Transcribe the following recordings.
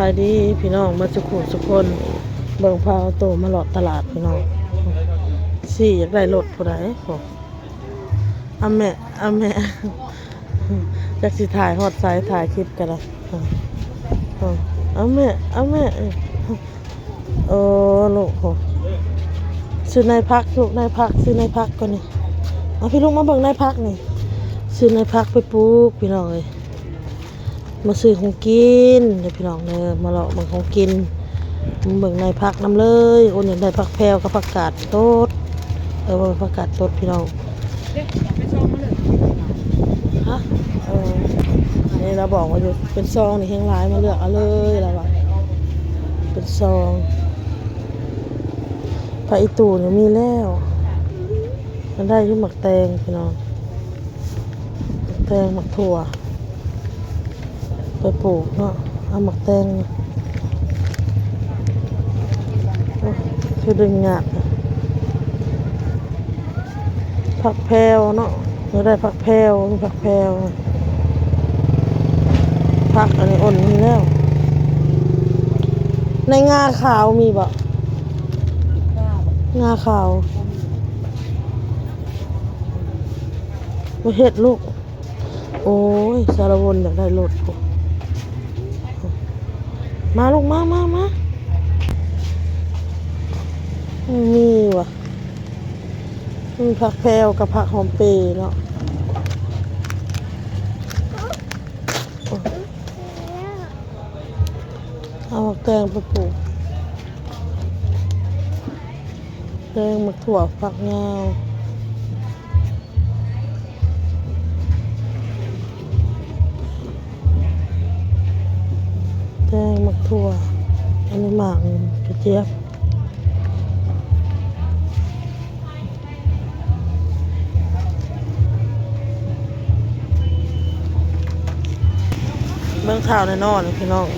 ายดีพี่น้องมาสุขุสุกคนเบิ่งพาเอาโตมาหลอดตลาดพี่น้องสี่อยากได้รถผู้ใดโอ้อาแม่อยากสิถ่ายฮอดไซส์ถ่ายคลิปกันละเอาแม่โอ้ลูกโหซื้อนายพักลูกนายพักซื้อนายพักก่อนนี่เอาพี่ลูกมาเบิ่งนายพักนี่ซื้อนายพักไปปลูกพี่น้องเลยมาซื้อของกินเดี๋ยวพี่น้องเด้อมาเลาะเบิ่งของกินเบิ่งนายพักน้ำเลยโอนอยากได้ผักแพรวกับผักกาดโต๊ดผักกาดโต๊ดพี่น้องฮะนี่เราบอกว่าอยู่เป็นซองนี่แห้งร้ายมาเลือกเอาเลยแล้วว่าเป็นซองปลาอีตู่เนี่ยมีแล้วมันได้ยุ่หมักแตงพี่น้องแตงหมักถั่วไปปลูกเนาะเอาหมักแตงคือดึงหยาดผักแพรวเนาะเราได้ผักแพรวมีผักแพรวผักอันนี้อ่อนมีแล้วในงาขาวมีบ่งาขาวมาเห็ดลูกโอ้ยสารวนอยากได้รถมาลูกมามีว่ะมีผักแพรวกับผักหอมเปรย์เนาะเอาแตงไปปลูกแตงมะถั่วผักงาวแตงมะถั่วอันนี้หมากกระเจี๊ยบเบื้องข่าวในนอนพี่น้อง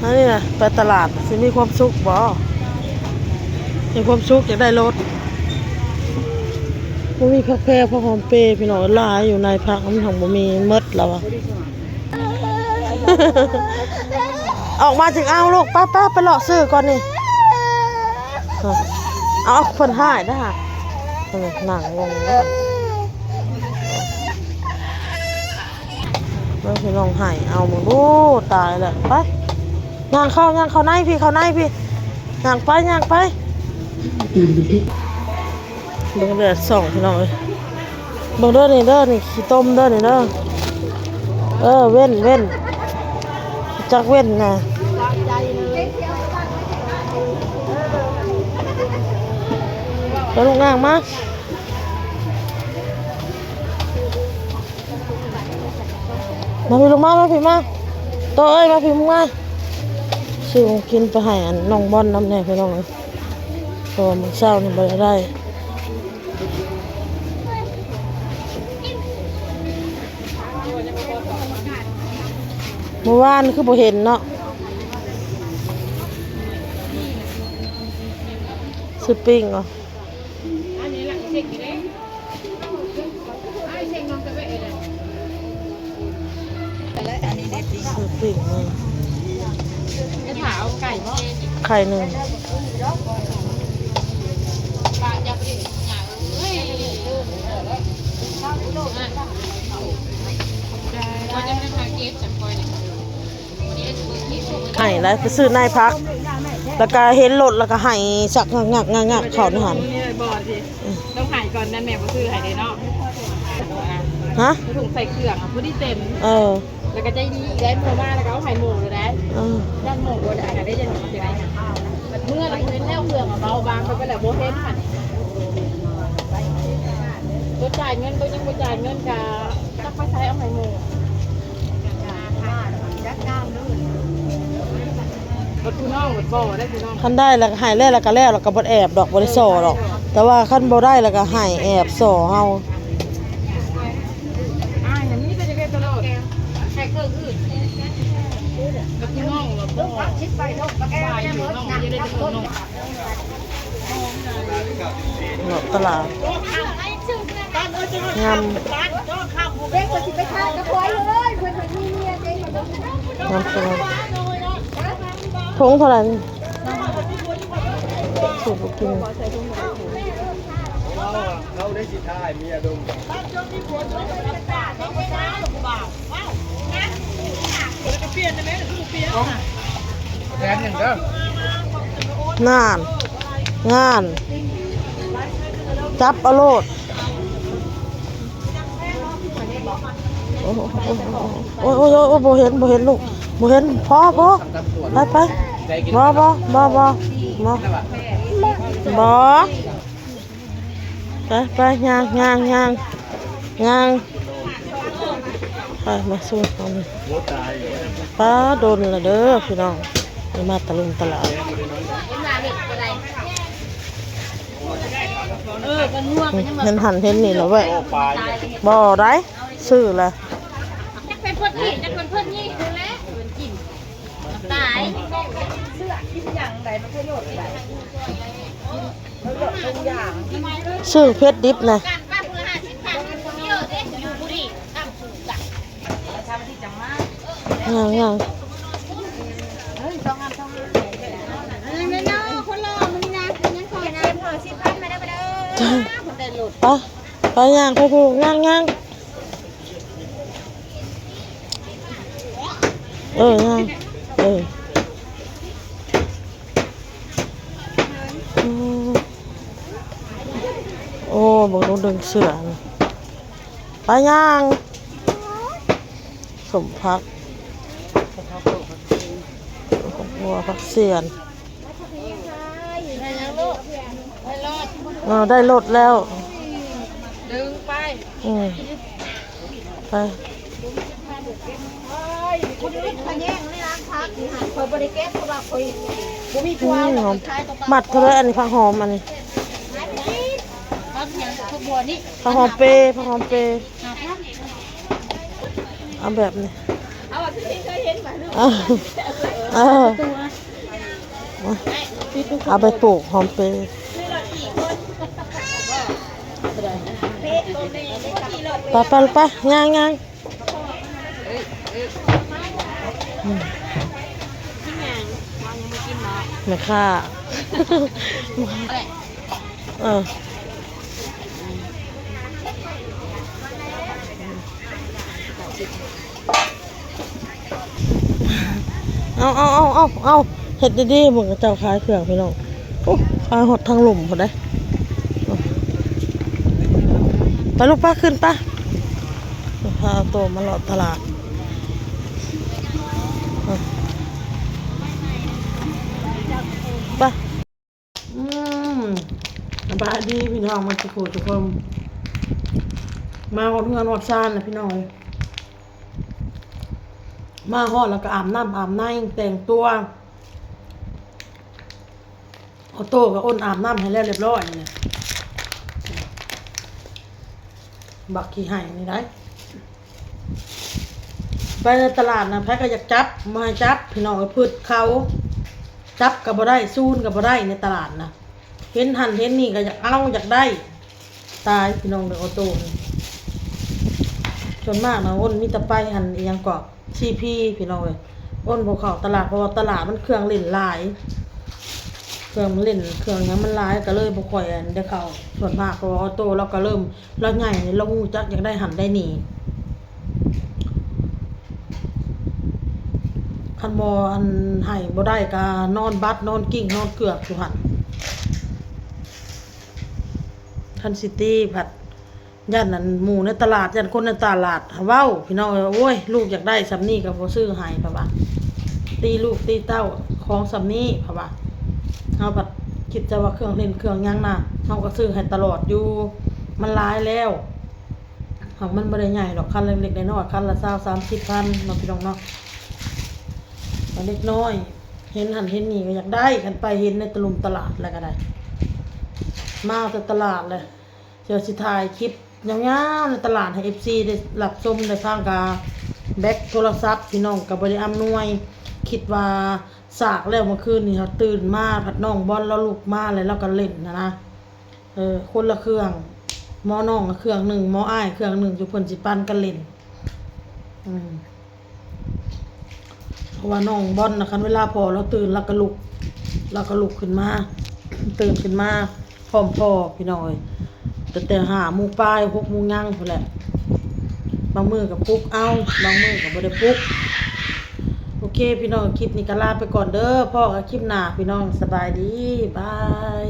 อันนี้นะไปตลาดสิมีความสุขบ่มีความสุขอยากได้รถบ่มีผักแพรวผักหอมเปรย์พี่น้องหลายอยู่ในผักมันของบ่มีหมดแล้วอ่ะ ออกมาถึงเอาลูกป้าไปเลาะซื้อก่อนนี่เอาคนหายนะฮะหนังงงแล้วพี่น้องหายเอามึงโอ้ตายแล้วไปย่างเข้าในพี่ย่างไปเบิ่งเดือดส่องพี่น้องเลยเบิ่งเด้อนี่ขี้ต้มเด้อนี่เด้อเว้นจักเว้นนะไปลูกนางมาพี่ลูกมาพี่มาโตเอ้ยมาพี่มึงมาซื้อของกินไปให้อันน้องบอลน้ำแน่พี่น้องเลยพอมันเศร้านี่บ่ได้เมื่อวานคือบ่เห็นเนาะซื้อปิ้งเหรอซื้อปิ้งมาไข่หนึ่งไห่แล้วไปซื้อนายพักแล้วก็เห็นรถแล้วก็ไห่สักงักเขาในหันต้องหายก่อนนั่นแม่มาซื้อหายเลยเนาะฮะถุงใส่เครื่องอ่ะพอดีเต็มแล้วก็ใจดีได้โมมาแล้วก็เอาหายโมเลยได้ด้านโมก็ได้ได้ยังไงเมื่อเราเห็นแล้วเครื่องเบาบางไปแล้วโบเห็นหันตัวจ่ายเงินตัวยังไม่จ่ายเงินกับต้องไปใช้เอาหายโมขั้นได้แล้วก็หายแล้วก็แล้วก็บ่แอบดอกบ่ได้ส่อดอกแต่ว่าขั้นบ่ได้แล้วก็หายแอบส่อเฮาอย่างนี้ก็จะเป็นตลอดแค่เครื่องอื่นกับพี่น้องเราบ่ชิดไปเนาะกับบ่ายอยู่น้องจะได้ตัวน้องตลาดงาม เด็กคนที่ไปทานกระพอยเลยเพื่อนมีเมียเด็กมา น้ำปลาทงเท่าไหร่นี่สูตรกิน เขาได้สิท่ายเมียดง แทนอย่างเด้อง านจับเอาโลดโอ้โหโอ้โหโอ้โหบ่เห็นลูกบ่เห็นพอไปไปบ่ไปย่างไปมาสู้เอาเลย โคตาย ป้าโดนละเด้อพี่น้องไปมาตะลุมตลาด กันนัวกันยัง เห็นหันเห็นนี่แล้วเว้ย โอ้ปลาย บ่ได้ซื้อละ จะเป็นเพื่อนนี่จะเป็นเพื่อนนี่คือแล้วเพื่อนกินตายเสื้อกินอย่างไรมันประโยชน์อะไรซื้อเพชรดิบนะ การป้าเพื่อ50,000เยอะเด้อยู่บุรีทำสูงจักทำที่จังมาก ย่าง เฮ้ย2 อันเนาะคนรอมันนี่นะยังคอยนะพอ10,000มาได้บ่เด้อคนได้โหลด ไปย่างไปพูย่างย่างย่างโอ้บอกต้องดึงเสือไปย่างสมพักหัวพักเสียน ได้ยังลูกได้รอด ได้รถแล้ว ดึงไป ไป คุณนิดมาแย่งในร้านพักนี่ค่ะคอยบริเกตเพราะว่าคอยบ่มีผัว หอมมัดเท่าไรอันนี้ผักหอมอันนี้ พักอย่างขบวนนี่ ผักหอมเปเอาแบบนี้ เอาที่เคยเห็นมาลูก เอาไปปลูกหอมเปไปย่างไม่ค่าเอาเห็ดดีๆมึงกับเจ้าขายเครื่องพี่น้องขายหดทางหลุมพอได้ไปลูกป้าขึ้นป้าพาตัวมาหลอดตลาดป้าบายดีพี่น้องมาสุขุทุกคนมาหอดเงินหอดซานนะพี่น้องมาหอดแล้วก็อาบน้ำแต่งตัวเอาโต้กับอ้นอาบน้ำให้แล้วเรียบร้อยเนี่ยบักขี้ไห่นี่ได้ไปในตลาดนะแพ้ก็อยากจับมาให้จับพี่น้องก็พืชเขาจับกับบ่ได้ซูนกับบ่ได้ในตลาดนะเห็นหันเห็นนี่ก็อยากเอาอยากได้ตายพี่น้องเลยออโต้ส่วนมากนะอ้นมีแต่ไปหันอีหยังกรอบซีพีพี่น้องเลยอ้นบ่เข้าตลาดเพราะว่าตลาดมันเครื่องเล่นหลายเครื่องมันเล่นเครื่องนี้มันหลายก็เลยบ่ค่อยอันได้เข้าส่วนมากเพราะว่าออโต้เราก็เริ่มเราใหญ่เราฮู้จักอยากได้หันได้หนีคันบ่อันให้บ่ได้ก็นอนบัดนอนกิ้งนอนเกือกอยู่หั่นทันซิตี้ผัดย่านนั้นหมู่ในตลาดย่านคนในตลาดเว้าพี่น้องโอ้ยลูกอยากได้สำนี้ก็บ่ซื้อให้พ่ะว่าตีลูกตีเต้าของสำนี้พ่ะว่าเฮาผัดคิดจะว่าเครื่องเล่นเครื่องหยังน่ะเฮาก็ซื้อให้ตลอดอยู่มันหลายแล้วของมันบ่ได้ใหญ่ดอกคันเล็กๆน้อยๆคันละ20-30,000เนาะพี่น้องเนาะมันเล็กน้อยเห็นหันเห็นนี่ก็อยากได้กันไปเห็นในตลุมตลาดแล้วก็ได้มาแต่ตลาดเลยเจอสิถ่ายคลิปยาวๆในตลาดให้ FC ได้รับชมได้ฟังกาแบ็คโทรศัพท์พี่น้องก็บ่ได้อำนวยคิดว่าสากแล้วเมื่อคืนนี่เขาตื่นมาผัดน้องบอลแล้วลูกมาแล้วก็เล่นนะคนละเครื่อง หมอน้องก็เครื่องหนึ่งหมออ้ายเครื่องหนึ่งอยู่เพิ่นสิปันกันเล่นเพราะว่าน้องบอลนะคันเวลาพอเราตื่นเราก็ลุกขึ้นมา ตื่นขึ้นมาพร้อมพ่อพี่น้อยแต่5 โมงปลาย6 โมงยังพุ่นแหละบางมื้อก็ปลุกเอาบางมื้อก็บ่ได้ปลุกโอเคพี่น้องคลิปนี้ก็ลาไปก่อนเด้อพ่อกับคลิปหน้าพี่น้องสบายดีบาย